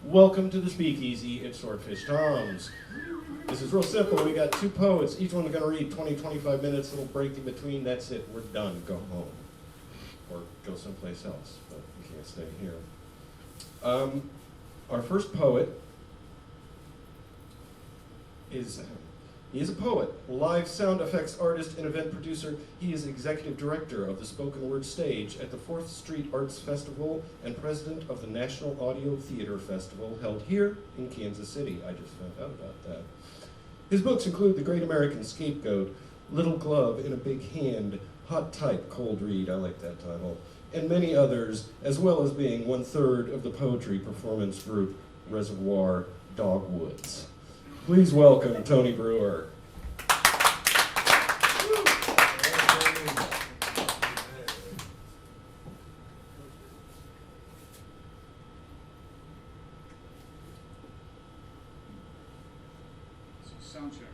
Welcome to the Speakeasy at Swordfish Tom's. This is real simple. We got two poets. Each one's going to read 20, 25 minutes. Little break in between. That's it. We're done. Go home. Or go someplace else. But you can't stay here. Our first poet is... He is a poet, live sound effects artist, and event producer. He is executive director of the Spoken Word Stage at the 4th Street Arts Festival and president of the National Audio Theater Festival held here in Kansas City. I just found out about that. His books include The Great American Scapegoat, Little Glove in a Big Hand, Hot Type, Cold Read, I like that title, and many others, as well as being 1/3 of the poetry performance group Reservoir Dogwoods. Please welcome Tony Brewer. Sound check.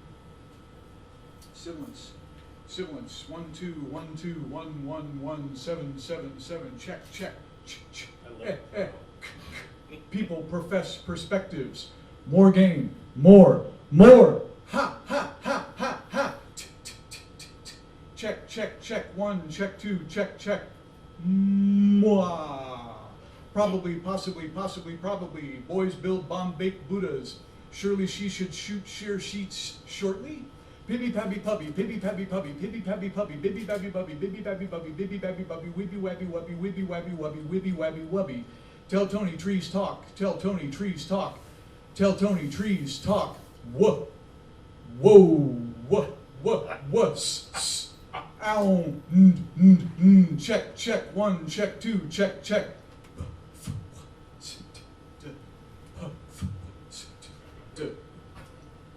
Sibilance. 1 2 1 2 1 1 1 7 7 7. Check. People profess perspectives. More game. More. Ha. Check. 1, check 2, check. Mwah. Probably, possibly. Boys build bomb-baked Buddhas. Surely she should shoot sheer sheets shortly. Pibby pabby puppy, pibby pabby puppy, pibby pabby puppy, bibby babby puppy, bibby babby puppy, bibby babby puppy, wibby wabby wubby, wibby wabby wubby, wibby wabby wubby. Tell Tony trees talk. Tell Tony trees talk. Tell Tony trees talk. Whoa. Ow. Check. 1, check 2, check.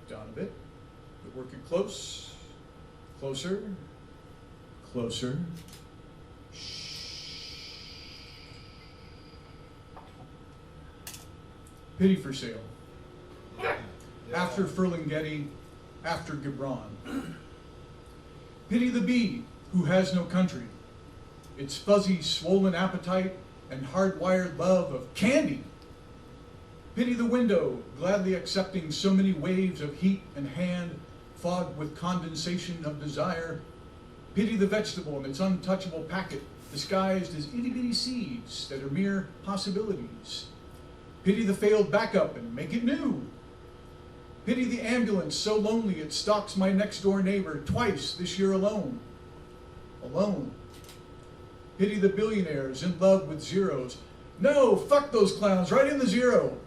Down a bit. We're working closer. Pity for sale. After Ferlinghetti, after Gibran. Pity the bee who has no country. Its fuzzy, swollen appetite and hardwired love of candy. Pity the window, gladly accepting so many waves of heat and hand, fogged with condensation of desire. Pity the vegetable and its untouchable packet, disguised as itty-bitty seeds that are mere possibilities. Pity the failed backup and make it new. Pity the ambulance so lonely it stalks my next-door neighbor twice this year alone. Pity the billionaires in love with zeros. No, fuck those clowns, right in the zero.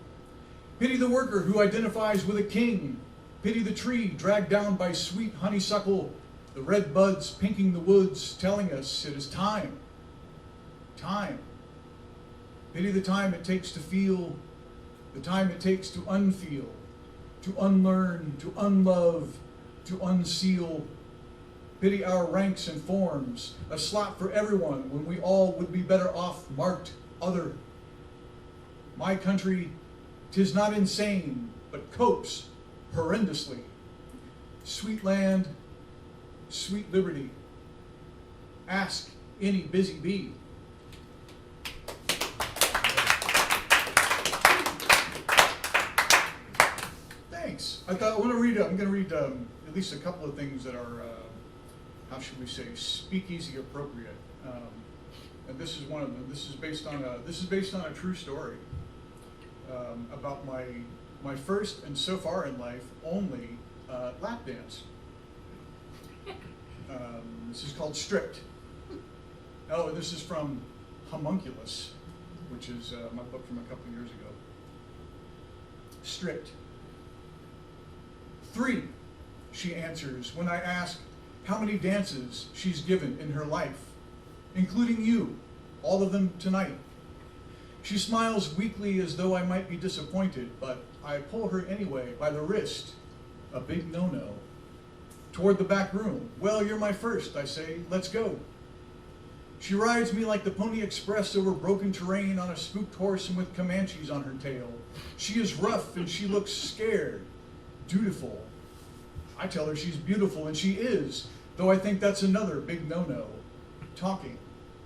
Pity the worker who identifies with a king. Pity the tree dragged down by sweet honeysuckle, the red buds pinking the woods, telling us it is time. Pity the time it takes to feel, the time it takes to unfeel, to unlearn, to unlove, to unseal. Pity our ranks and forms, a slot for everyone when we all would be better off marked other. My country, 'tis not insane, but copes horrendously. Sweet land, sweet liberty. Ask any busy bee. Thanks. I'm going to read at least a couple of things that are, how should we say, speakeasy appropriate. And this is one of them. This is based on a true story about my first and so far in life only lap dance. This is called Stripped. Oh, this is from Homunculus, which is my book from a couple of years ago. Stripped. 3, she answers when I ask how many dances she's given in her life, including you, all of them tonight. She smiles weakly as though I might be disappointed, but I pull her anyway by the wrist, a big no-no, toward the back room. Well, you're my first, I say, let's go. She rides me like the Pony Express over broken terrain on a spooked horse and with Comanches on her tail. She is rough and she looks scared, dutiful. I tell her she's beautiful, and she is, though I think that's another big no-no. Talking,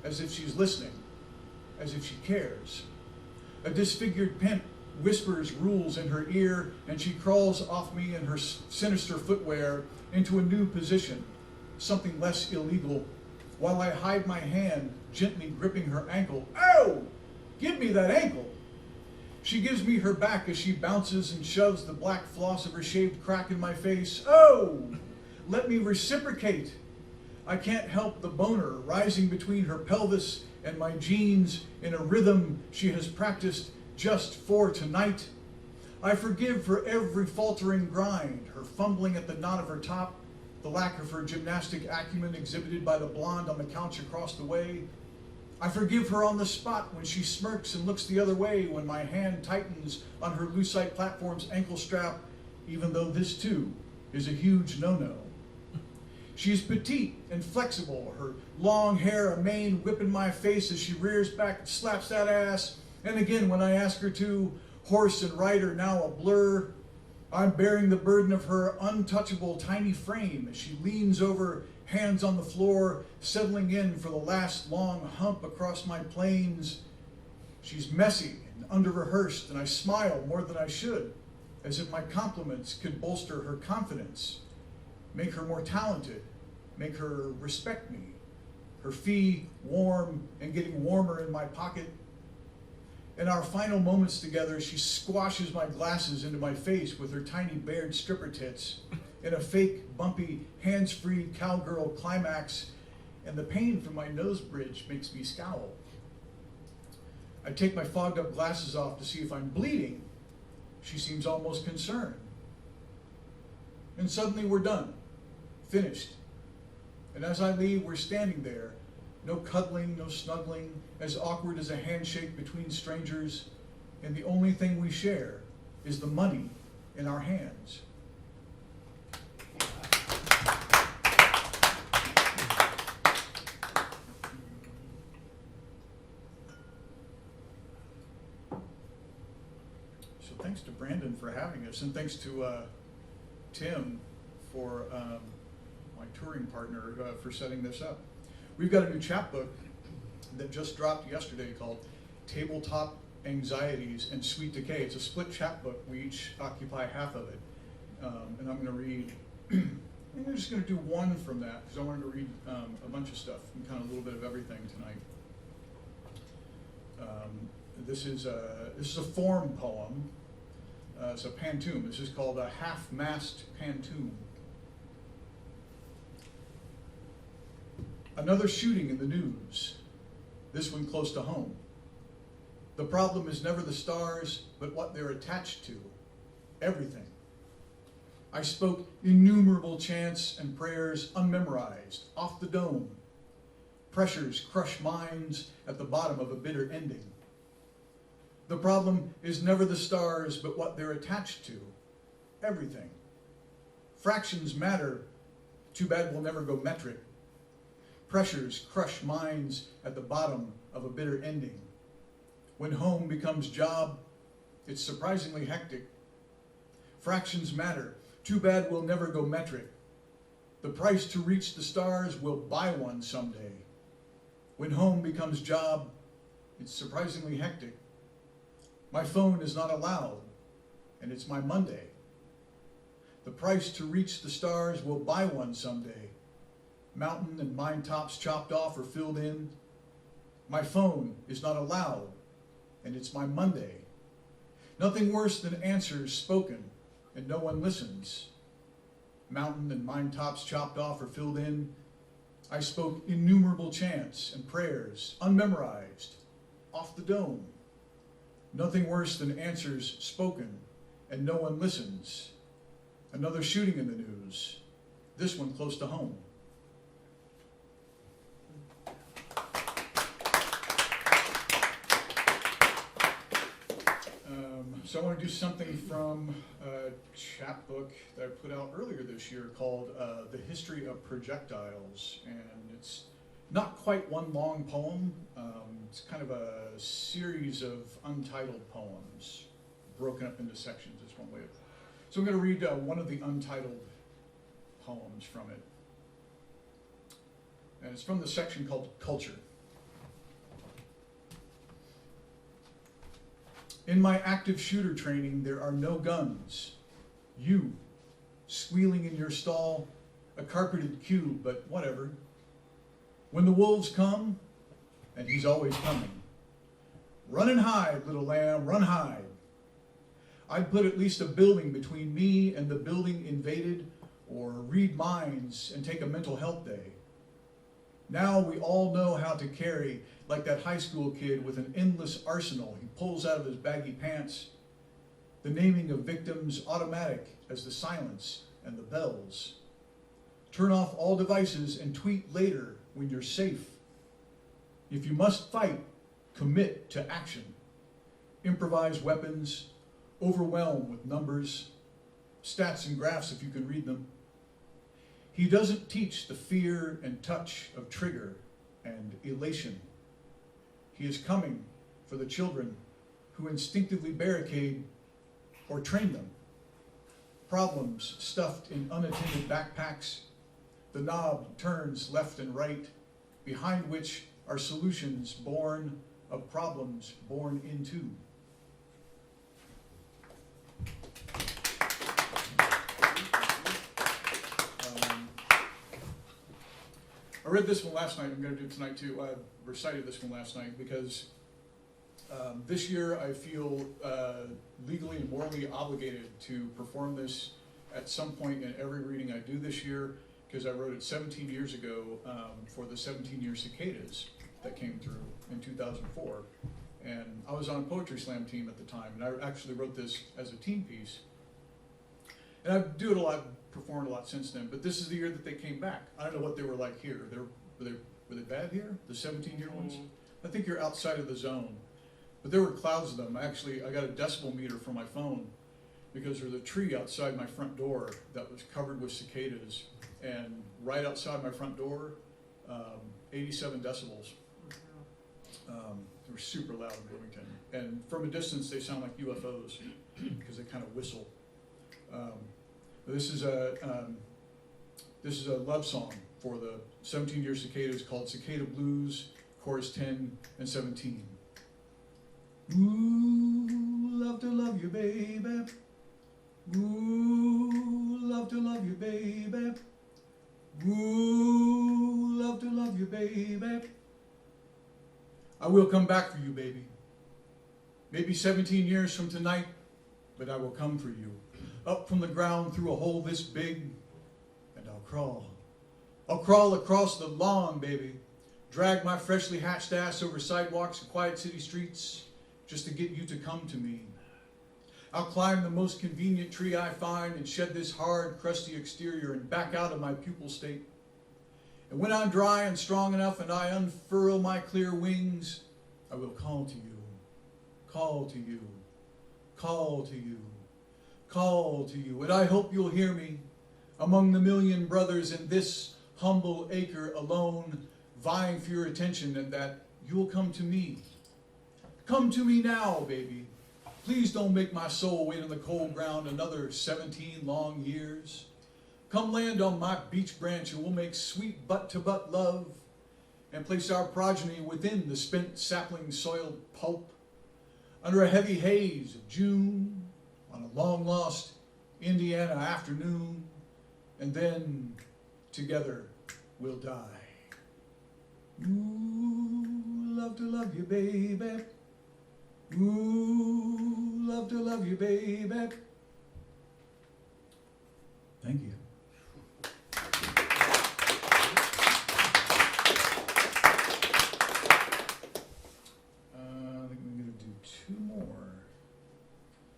as if she's listening, as if she cares. A disfigured pimp whispers rules in her ear, and she crawls off me in her sinister footwear into a new position, something less illegal, while I hide my hand, gently gripping her ankle. Oh! Give me that ankle! She gives me her back as she bounces and shoves the black floss of her shaved crack in my face. Oh! Let me reciprocate. I can't help the boner rising between her pelvis and my jeans in a rhythm she has practiced just for tonight. I forgive for every faltering grind, her fumbling at the knot of her top, the lack of her gymnastic acumen exhibited by the blonde on the couch across the way. I forgive her on the spot when she smirks and looks the other way when my hand tightens on her lucite platform's ankle strap, even though this too is a huge no-no. She's petite and flexible, her long hair a mane whipping my face as she rears back and slaps that ass. And again, when I ask her to, horse and rider now a blur, I'm bearing the burden of her untouchable tiny frame as she leans over, hands on the floor, settling in for the last long hump across my plains. She's messy and under-rehearsed, and I smile more than I should, as if my compliments could bolster her confidence, make her more talented, make her respect me. Her fee warm and getting warmer in my pocket. In our final moments together, she squashes my glasses into my face with her tiny bared stripper tits in a fake, bumpy, hands-free cowgirl climax, and the pain from my nose bridge makes me scowl. I take my fogged-up glasses off to see if I'm bleeding. She seems almost concerned. And suddenly we're done, finished. And as I leave, we're standing there, no cuddling, no snuggling, as awkward as a handshake between strangers, and the only thing we share is the money in our hands. So thanks to Brandon for having us, and thanks to Tim for my touring partner for setting this up. We've got a new chapbook that just dropped yesterday called Tabletop Anxieties and Sweet Decay. It's a split chapbook. We each occupy half of it. And I'm going to read, I'm just going to do one from that because I wanted to read a bunch of stuff and kind of a little bit of everything tonight. This is a form poem. It's a pantoum. This is called a Halt-mast Pantoum. Another shooting in the news, this one close to home. The problem is never the stars, but what they're attached to, everything. I spoke innumerable chants and prayers unmemorized, off the dome. Pressures crush minds at the bottom of a bitter ending. The problem is never the stars, but what they're attached to, everything. Fractions matter, too bad we'll never go metric. Pressures crush minds at the bottom of a bitter ending. When home becomes job, it's surprisingly hectic. Fractions matter. Too bad we'll never go metric. The price to reach the stars, we'll buy one someday. When home becomes job, it's surprisingly hectic. My phone is not allowed, and it's my Monday. The price to reach the stars, we'll buy one someday. Mountain and mine tops chopped off or filled in. My phone is not allowed, and it's my Monday. Nothing worse than answers spoken and no one listens. Mountain and mine tops chopped off or filled in. I spoke innumerable chants and prayers, unmemorized, off the dome. Nothing worse than answers spoken and no one listens. Another shooting in the news, this one close to home. So I want to do something from a chapbook that I put out earlier this year called The History of Projectiles, and it's not quite one long poem. It's kind of a series of untitled poems broken up into sections is one way of. So I'm going to read one of the untitled poems from it, and it's from the section called Culture. In my active shooter training, there are no guns. You, squealing in your stall, a carpeted cube, but whatever. When the wolves come, and he's always coming, run and hide, little lamb, run hide. I'd put at least a building between me and the building invaded, or read minds and take a mental health day. Now we all know how to carry, like that high school kid with an endless arsenal he pulls out of his baggy pants. The naming of victims automatic as the silence and the bells. Turn off all devices and tweet later when you're safe. If you must fight, commit to action. Improvise weapons, overwhelm with numbers, stats and graphs if you can read them. He doesn't teach the fear and touch of trigger and elation. He is coming for the children who instinctively barricade or train them. Problems stuffed in unattended backpacks, the knob turns left and right, behind which are solutions born of problems born into. I read this one last night. I'm going to do it tonight too. I recited this one last night because this year I feel legally and morally obligated to perform this at some point in every reading I do this year, because I wrote it 17 years ago for the 17-year Cicadas that came through in 2004. And I was on a poetry slam team at the time, and I actually wrote this as a team piece. And I do it a lot, performed a lot since then, but this is the year that they came back. I don't know what they were like here. Were they bad here, the 17-year ones? I think you're outside of the zone. But there were clouds of them. I got a decibel meter from my phone because there's a tree outside my front door that was covered with cicadas. And right outside my front door, 87 decibels. They were super loud in Bloomington. And from a distance, they sound like UFOs because they kind of whistle. This is a love song for the 17-year Cicadas called Cicada Blues, chorus 10 and 17. Ooh, love to love you, baby. Ooh, love to love you, baby. Ooh, love to love you, baby. I will come back for you, baby. Maybe 17 years from tonight, but I will come for you. Up from the ground through a hole this big, and I'll crawl. I'll crawl across the lawn, baby. Drag my freshly hatched ass over sidewalks and quiet city streets just to get you to come to me. I'll climb the most convenient tree I find and shed this hard, crusty exterior and back out of my pupal state. And when I'm dry and strong enough and I unfurl my clear wings, I will call to you, call to you, call to you, call to you. And I hope you'll hear me among the million brothers in this humble acre alone, vying for your attention, and that you'll come to me. Come to me now, baby. Please don't make my soul wait on the cold ground another 17 long years. Come land on my beech branch and we'll make sweet butt-to-butt love and place our progeny within the spent sapling-soiled pulp under a heavy haze of June on a long-lost Indiana afternoon, and then together we'll die. Ooh, love to love you, baby. Ooh, love to love you, baby. Thank you. I think we're going to do two more.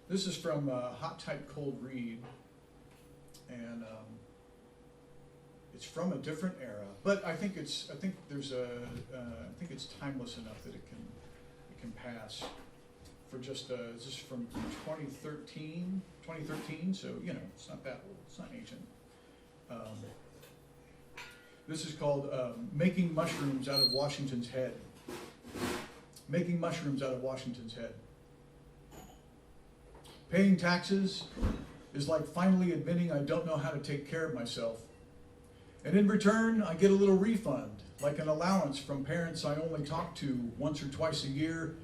This is from Hot Type Cold Read, and it's from a different era, but I think it's timeless enough that it can pass. For just this is from 2013, so you know it's not that old, it's not ancient. This is called Making Mushrooms Out of Washington's Head. Making mushrooms out of Washington's head. Paying taxes is like finally admitting I don't know how to take care of myself. And in return, I get a little refund, like an allowance from parents I only talk to once or twice a year,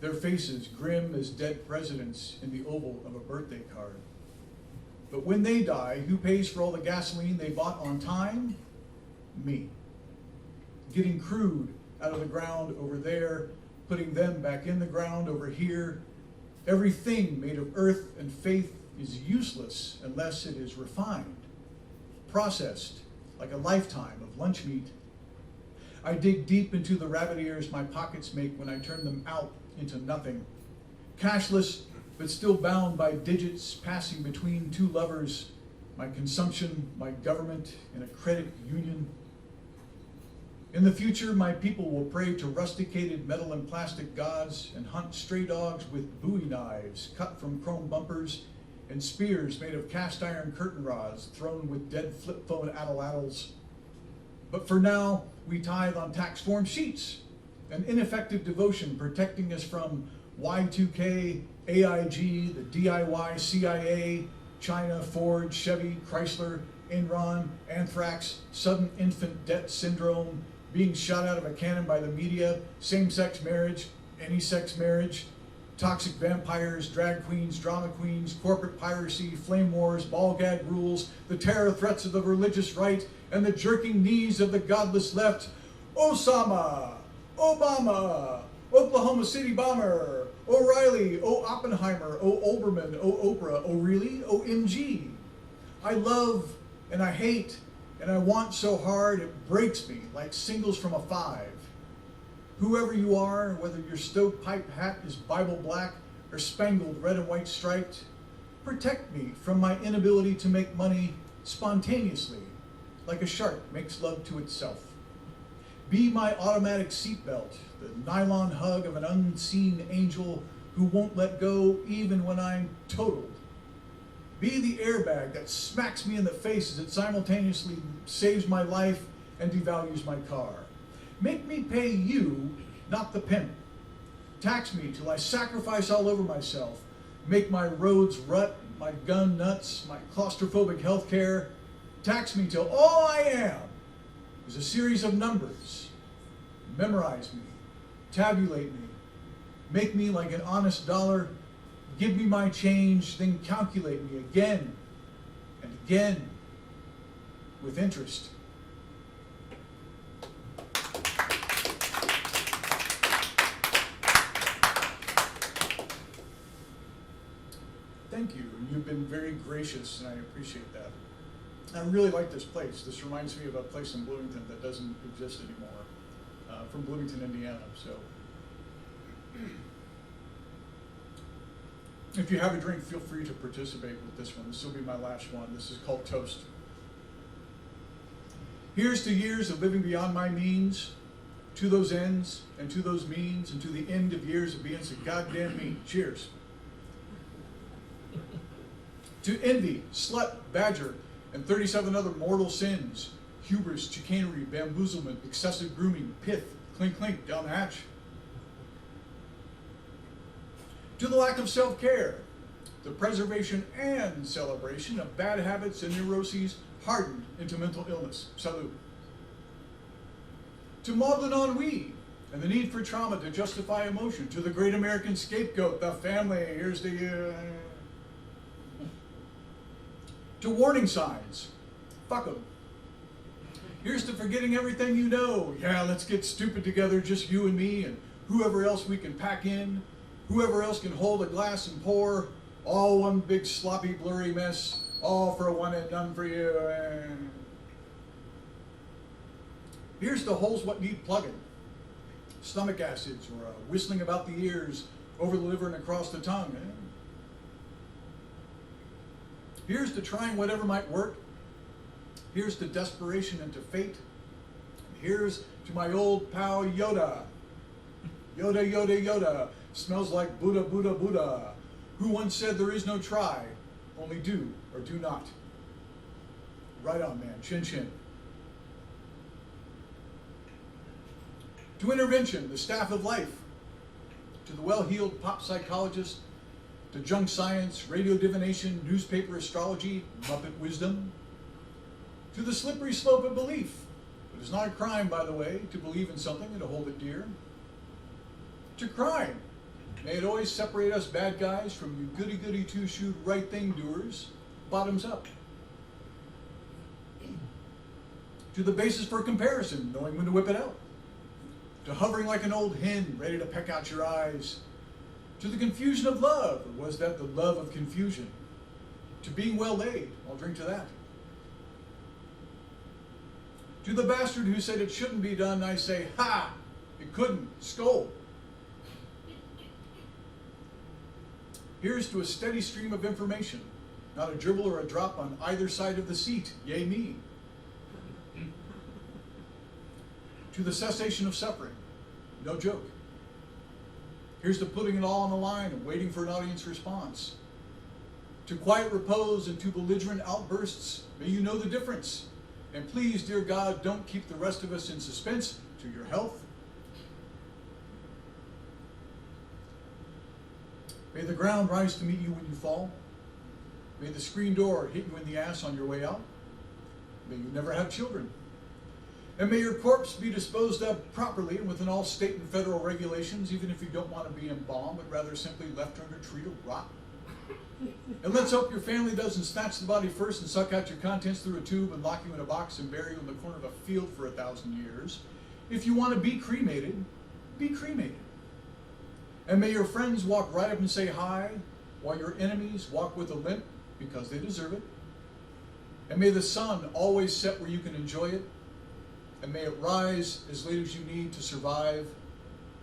their faces grim as dead presidents in the oval of a birthday card. But when they die, who pays for all the gasoline they bought on time? Me. Getting crude out of the ground over there, putting them back in the ground over here. Everything made of earth and faith is useless unless it is refined, processed like a lifetime of lunch meat. I dig deep into the rabbit ears my pockets make when I turn them out into nothing. Cashless, but still bound by digits passing between two lovers, my consumption, my government, and a credit union. In the future, my people will pray to rusticated metal and plastic gods and hunt stray dogs with Bowie knives cut from chrome bumpers and spears made of cast iron curtain rods thrown with dead flip phone addle-addles. But for now, we tithe on tax form sheets, an ineffective devotion protecting us from Y2K, AIG, the DIY CIA, China, Ford, Chevy, Chrysler, Enron, anthrax, sudden infant debt syndrome, being shot out of a cannon by the media, same-sex marriage, any sex marriage, toxic vampires, drag queens, drama queens, corporate piracy, flame wars, ball gag rules, the terror threats of the religious right, and the jerking knees of the godless left. Osama, Obama, Oklahoma City bomber, O'Reilly, Oppenheimer, Olbermann, Oprah, really, OMG. I love and I hate and I want so hard it breaks me like singles from a 5. Whoever you are, whether your stovepipe hat is Bible black or spangled red and white striped, protect me from my inability to make money spontaneously, like a shark makes love to itself. Be my automatic seatbelt, the nylon hug of an unseen angel who won't let go even when I'm totaled. Be the airbag that smacks me in the face as it simultaneously saves my life and devalues my car. Make me pay you, not the pimp. Tax me till I sacrifice all over myself. Make my roads rut, my gun nuts, my claustrophobic healthcare. Tax me till all I am is a series of numbers. Memorize me, tabulate me, make me like an honest dollar, give me my change, then calculate me again and again with interest. Thank you. You've been very gracious, and I appreciate that. I really like this place. This reminds me of a place in Bloomington that doesn't exist anymore, from Bloomington, Indiana. So, if you have a drink, feel free to participate with this one. This will be my last one. This is called Toast. Here's to years of living beyond my means, to those ends, and to those means, and to the end of years of being so goddamn mean. Cheers. To envy, slut, badger, and 37 other mortal sins, hubris, chicanery, bamboozlement, excessive grooming, pith, clink clink, down the hatch. To the lack of self-care, the preservation and celebration of bad habits and neuroses hardened into mental illness. Salud. To maudlin ennui and the need for trauma to justify emotion. To the great American scapegoat, the family, here's to you. To warning signs, fuck them. Here's to forgetting everything you know. Yeah, let's get stupid together, just you and me and whoever else we can pack in, whoever else can hold a glass and pour, all one big sloppy blurry mess, all for one and none for you. Here's to holes what need plugging, stomach acids or whistling about the ears, over the liver and across the tongue. Here's to trying whatever might work. Here's to desperation and to fate. Here's to my old pal Yoda. Yoda, Yoda, Yoda. Smells like Buddha, Buddha, Buddha. Who once said there is no try, only do or do not. Right on, man. Chin chin. To intervention, the staff of life. To the well-heeled pop psychologist. To junk science, radio divination, newspaper astrology, Muppet wisdom. To the slippery slope of belief. It is not a crime, by the way, to believe in something and to hold it dear. To crime. May it always separate us bad guys from you goody-goody two-shoed right thing doers, bottoms up. To the basis for comparison, knowing when to whip it out. To hovering like an old hen, ready to peck out your eyes. To the confusion of love, or was that the love of confusion? To being well laid, I'll drink to that. To the bastard who said it shouldn't be done, I say, ha! It couldn't. Skull. Here's to a steady stream of information, not a dribble or a drop on either side of the seat, yea me. To the cessation of suffering, no joke. Here's to putting it all on the line and waiting for an audience response. To quiet repose and to belligerent outbursts, may you know the difference. And please, dear God, don't keep the rest of us in suspense. To your health. May the ground rise to meet you when you fall. May the screen door hit you in the ass on your way out. May you never have children. And may your corpse be disposed of properly and within all state and federal regulations, even if you don't want to be embalmed, but rather simply left under a tree to rot. And let's hope your family doesn't snatch the body first and suck out your contents through a tube and lock you in a box and bury you in the corner of a field for 1,000 years. If you want to be cremated, be cremated. And may your friends walk right up and say hi, while your enemies walk with a limp, because they deserve it. And may the sun always set where you can enjoy it. And may it rise as late as you need to survive.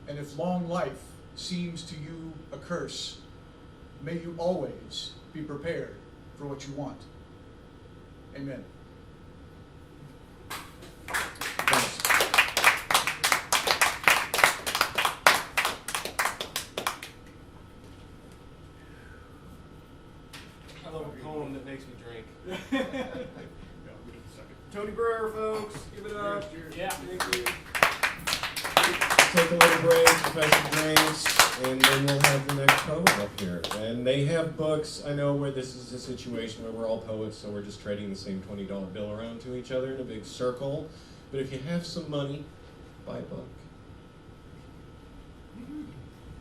And if long life seems to you a curse, may you always be prepared for what you want. Amen. Thanks. I love a poem that makes me drink. Tony Brewer, folks, give it up. Yeah, thank you. Take a little break, professional drinks, and then we'll have the next poet up here. And they have books. I know where this is a situation where we're all poets, so we're just trading the same $20 bill around to each other in a big circle. But if you have some money, buy a book.